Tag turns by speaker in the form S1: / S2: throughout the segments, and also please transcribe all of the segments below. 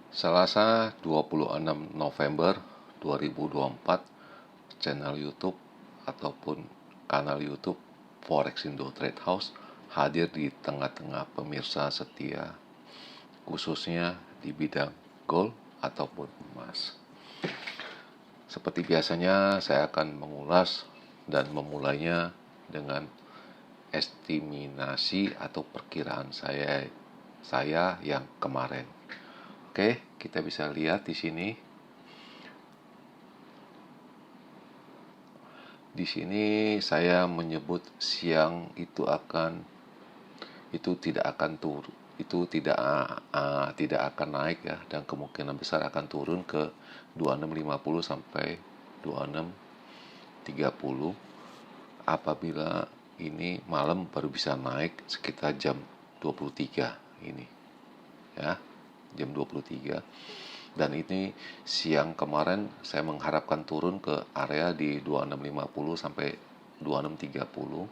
S1: Selasa 26 November 2024, channel YouTube ataupun kanal YouTube Forex Indo Trade House hadir di tengah-tengah pemirsa setia, khususnya di bidang gold ataupun emas. Seperti biasanya, saya akan mengulas dan memulainya dengan estimasi atau perkiraan saya yang kemarin. Oke, kita bisa lihat di sini. Di sini saya menyebut siang itu tidak akan turun, itu tidak akan naik ya, dan kemungkinan besar akan turun ke 2650 sampai 2630 apabila ini malam baru bisa naik sekitar jam 23 ini ya, jam 23. Dan ini siang kemarin saya mengharapkan turun ke area di 2650 sampai 2630.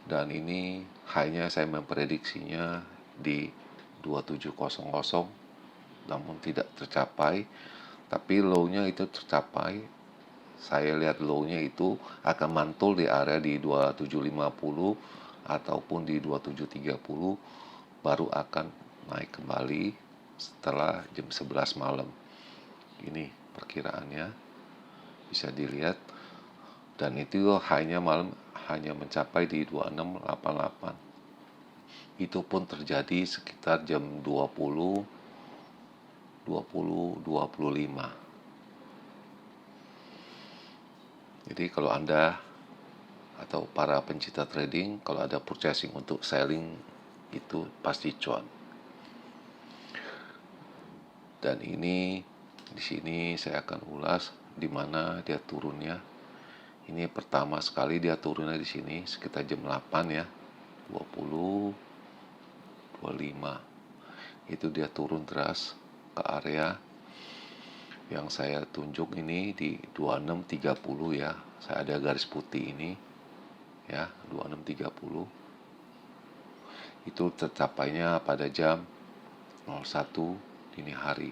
S1: Dan ini hanya saya memprediksinya di 2700, namun tidak tercapai. Tapi low-nya itu tercapai. Saya lihat low-nya itu akan mantul di area di 2750 ataupun di 2730, baru akan naik kembali setelah jam 11 malam. Ini perkiraannya bisa dilihat, dan itu hanya mencapai di 2688. Itu pun terjadi sekitar jam 20:25. Jadi kalau Anda atau para pencinta trading, kalau ada purchasing untuk selling, itu pasti cuan. Dan ini di sini saya akan ulas di mana dia turunnya. Ini pertama sekali dia turunnya di sini sekitar jam 8 ya, 20:25. Itu dia turun deras ke area yang saya tunjuk ini di 2630 ya. Saya ada garis putih ini ya, 2630. Itu tercapainya pada jam 01 dini hari.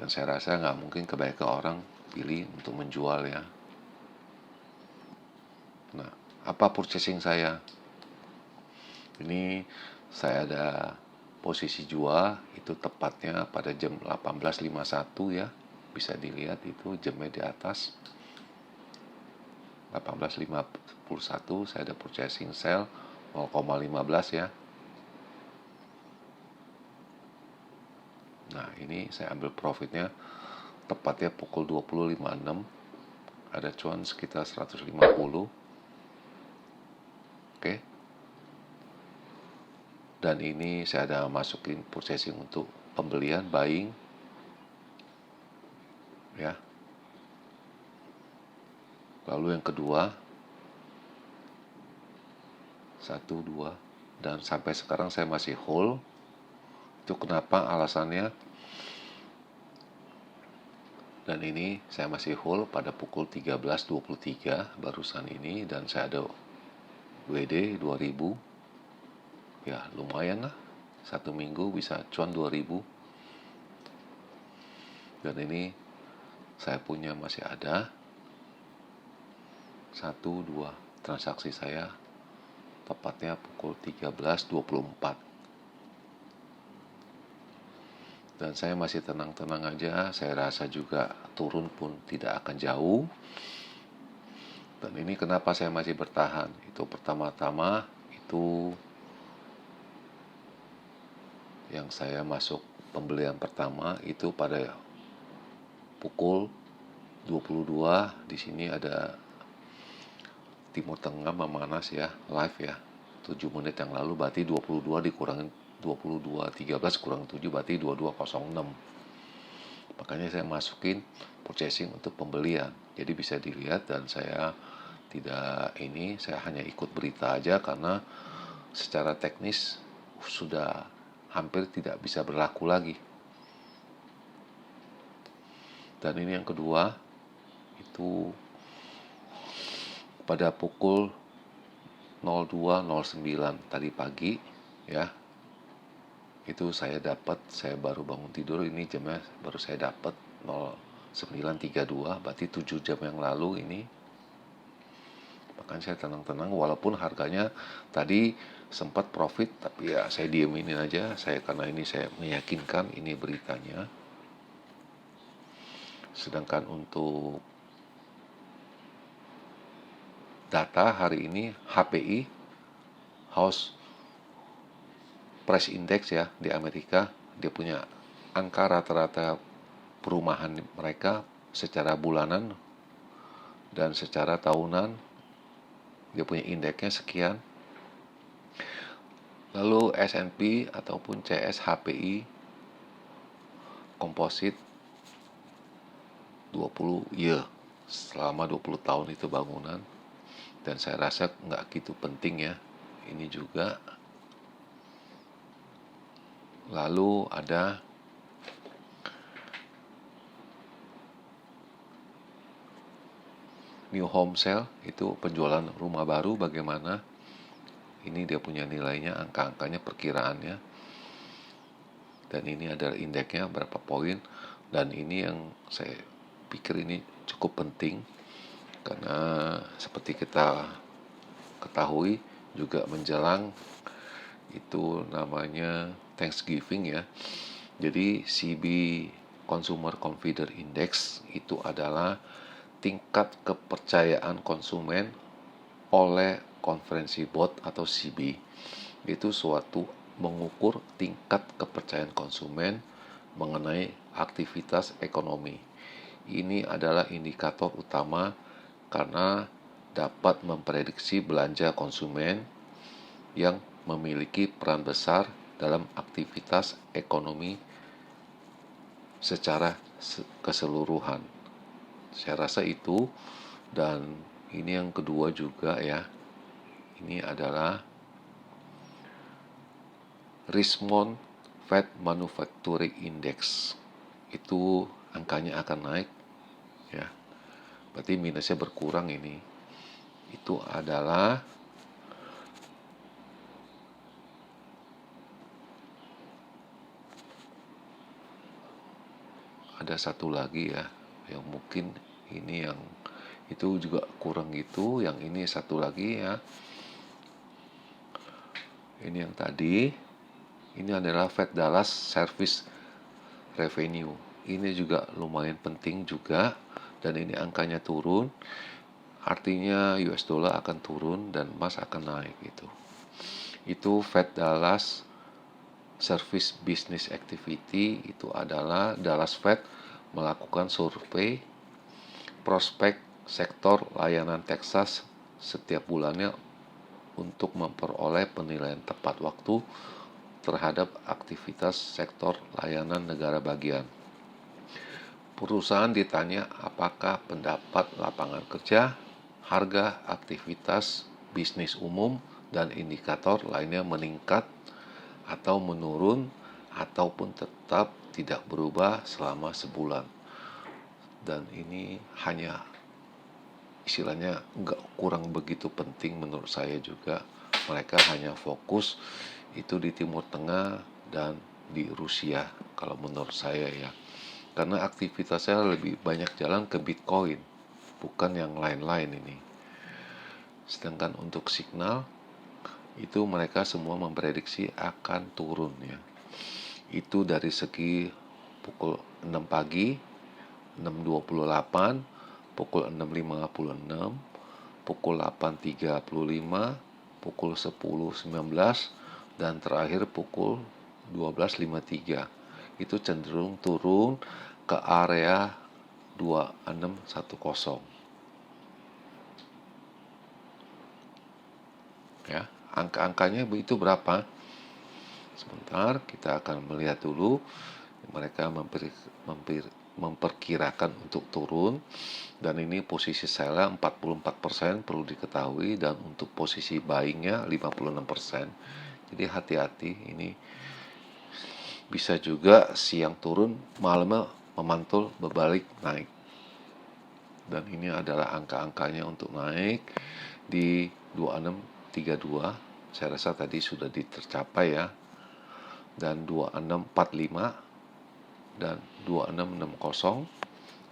S1: Dan saya rasa nggak mungkin kebanyakan orang pilih untuk menjual ya. Nah, apa purchasing saya? Ini saya ada posisi jual itu tepatnya pada jam 18.51 ya. Bisa dilihat itu jamnya di atas. 18.51 saya ada purchasing sell 0,15 ya. Nah, ini saya ambil profitnya tepatnya pukul 20.56. Ada cuan sekitar 150. Oke. Dan ini saya ada masukin purchasing untuk pembelian, buying ya. Lalu yang kedua 1, 2, dan sampai sekarang saya masih hold. Itu kenapa alasannya? Dan ini saya masih hold pada pukul 13.23 barusan ini, dan saya ada WD 2000 ya, lumayan lah, 1 minggu bisa cuan 2000. Dan ini saya punya masih ada 1, 2 transaksi saya tepatnya pukul 13.24. Dan saya masih tenang-tenang aja. Saya rasa juga turun pun tidak akan jauh. Dan ini kenapa saya masih bertahan? Itu pertama-tama itu yang saya masuk pembelian pertama itu pada pukul 22. Di sini ada Timur Tengah memanas ya, live ya. 7 menit yang lalu berarti 22 dikurangin 22.13 kurang 7 berarti 22.06. Makanya saya masukin purchasing untuk pembelian. Jadi bisa dilihat, dan saya saya hanya ikut berita aja karena secara teknis sudah hampir tidak bisa berlaku lagi. Dan ini yang kedua, itu pada pukul 02.09 tadi pagi ya. Itu saya baru bangun tidur, ini jamnya baru saya dapat 09.32, berarti 7 jam yang lalu ini. Bahkan saya tenang-tenang walaupun harganya tadi sempat profit, tapi ya saya diemin aja karena ini saya meyakinkan ini beritanya. Sedangkan untuk data hari ini HPI, House Price Index ya, di Amerika, dia punya angka rata-rata perumahan mereka secara bulanan dan secara tahunan, dia punya indeksnya sekian. Lalu S&P ataupun CS HPI komposit 20 year, selama 20 tahun itu bangunan, dan saya rasa nggak gitu penting ya ini juga. Lalu ada new home sale, itu penjualan rumah baru bagaimana. Ini dia punya nilainya, angka-angkanya, perkiraannya. Dan ini adalah indeksnya berapa poin. Dan ini yang saya pikir ini cukup penting, karena seperti kita ketahui juga menjelang itu namanya Thanksgiving ya. Jadi CB Consumer Confidence Index itu adalah tingkat kepercayaan konsumen oleh Conference Board atau CB. Itu suatu mengukur tingkat kepercayaan konsumen mengenai aktivitas ekonomi. Ini adalah indikator utama karena dapat memprediksi belanja konsumen yang memiliki peran besar dalam aktivitas ekonomi secara keseluruhan. Saya rasa itu. Dan ini yang kedua juga ya, ini adalah Richmond Fed Manufacturing Index. Itu angkanya akan naik ya, berarti minusnya berkurang. Ini itu adalah ada satu lagi ya, yang mungkin ini yang itu juga kurang gitu. Yang ini satu lagi ya, ini yang tadi, ini adalah Fed Dallas Service Revenue. Ini juga lumayan penting juga, dan ini angkanya turun, artinya US dollar akan turun dan emas akan naik gitu. Itu Fed Dallas Service Business Activity. Itu adalah Dallas Fed melakukan survei prospek sektor layanan Texas setiap bulannya untuk memperoleh penilaian tepat waktu terhadap aktivitas sektor layanan negara bagian. Perusahaan ditanya apakah pendapat lapangan kerja, harga, aktivitas bisnis umum, dan indikator lainnya meningkat atau menurun ataupun tetap tidak berubah selama sebulan. Dan ini hanya istilahnya kurang begitu penting menurut saya juga. Mereka hanya fokus itu di Timur Tengah dan di Rusia kalau menurut saya ya, karena aktivitasnya lebih banyak jalan ke Bitcoin, bukan yang lain-lain ini. Sedangkan untuk signal itu mereka semua memprediksi akan turun ya. Itu dari segi pukul 6 pagi, 6.28, pukul 6.56, pukul 8.35, pukul 10.19, dan terakhir pukul 12.53. Itu cenderung turun ke area 2610. Ya, angka-angkanya itu berapa? Sebentar, kita akan melihat dulu. Mereka memperkirakan untuk turun, dan ini posisi sell 44% perlu diketahui, dan untuk posisi buyingnya 56%. Jadi hati-hati, ini bisa juga siang turun, malamnya memantul berbalik naik. Dan ini adalah angka-angkanya untuk naik di 26.30 2632, saya rasa tadi sudah tercapai ya, dan 2645 dan 2660,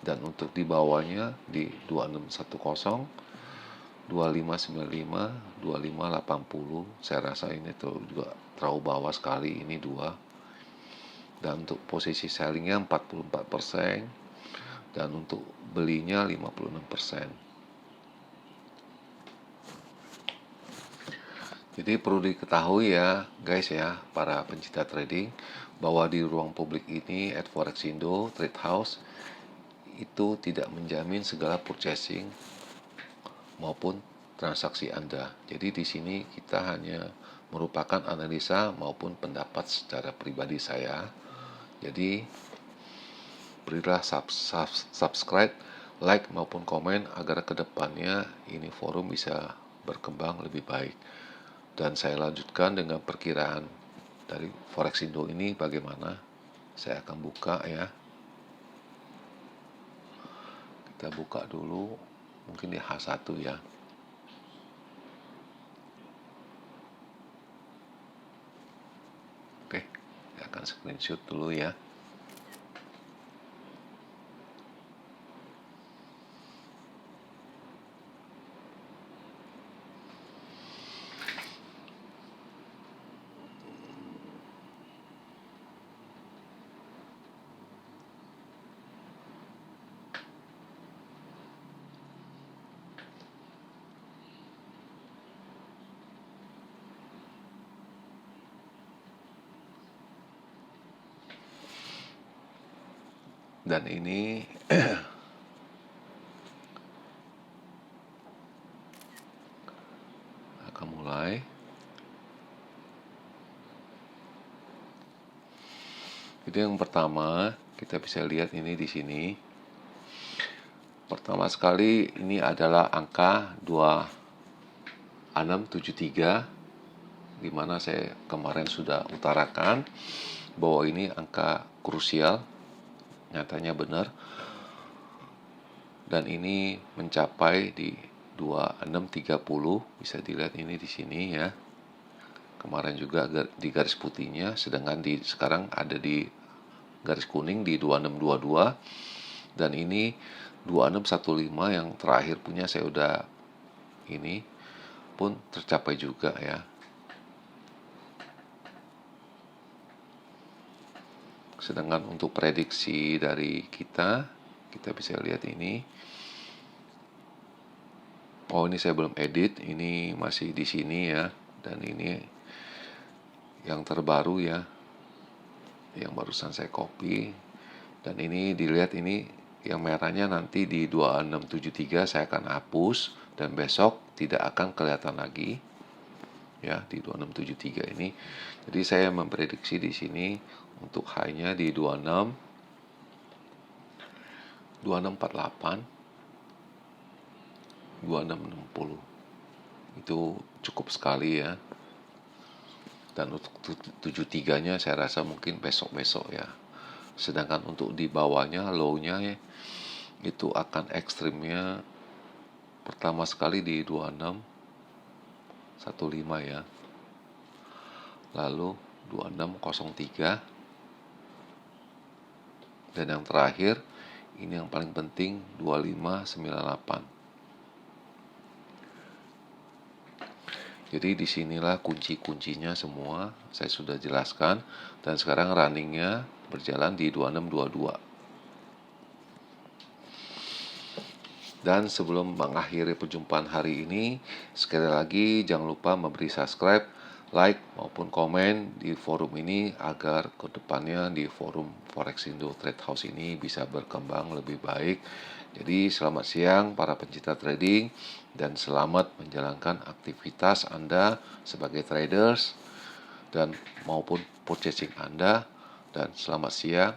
S1: dan untuk di bawahnya di 2610, 2595, 2580. Saya rasa ini terlalu bawah sekali, ini dua. Dan untuk posisi sellingnya 44%, dan untuk belinya 56%. Jadi perlu diketahui ya guys ya, para pencinta trading, bahwa di ruang publik ini @Forexindo Trade House itu tidak menjamin segala purchasing maupun transaksi Anda. Jadi di sini kita hanya merupakan analisa maupun pendapat secara pribadi saya. Jadi berilah subscribe, like maupun komen agar kedepannya ini forum bisa berkembang lebih baik. Dan saya lanjutkan dengan perkiraan dari Forexindo ini bagaimana. Saya akan buka ya. Kita buka dulu, mungkin di H1 ya. Oke, saya akan screenshot dulu ya. Dan ini akan mulai. Jadi yang pertama kita bisa lihat ini di sini. Pertama sekali ini adalah angka 2673, di mana saya kemarin sudah utarakan bahwa ini angka krusial, nyatanya benar. Dan ini mencapai di 2630, bisa dilihat ini di sini ya. Kemarin juga di garis putihnya, sedangkan sekarang ada di garis kuning di 2622, dan ini 2615 yang terakhir punya saya udah ini pun tercapai juga ya. Sedangkan untuk prediksi dari kita bisa lihat ini. Oh, ini saya belum edit, ini masih di sini ya. Dan ini yang terbaru ya, yang barusan saya copy. Dan ini dilihat, ini yang merahnya nanti di 2673 saya akan hapus, dan besok tidak akan kelihatan lagi ya di 2673 ini. Jadi saya memprediksi di sini untuk high-nya di 2648, 2660. Itu cukup sekali ya. Dan untuk 73-nya saya rasa mungkin besok-besok ya. Sedangkan untuk di bawahnya, low-nya ya, itu akan ekstrimnya pertama sekali di 2615 ya. Lalu 2603. Dan yang terakhir, ini yang paling penting, 2598. Jadi disinilah kunci-kuncinya semua saya sudah jelaskan, dan sekarang runningnya berjalan di 2622. Dan sebelum mengakhiri perjumpaan hari ini, sekali lagi jangan lupa memberi subscribe, like maupun komen di forum ini agar kedepannya di forum Forexindo Trade House ini bisa berkembang lebih baik. Jadi selamat siang para pencinta trading, dan selamat menjalankan aktivitas Anda sebagai traders dan maupun purchasing Anda, dan selamat siang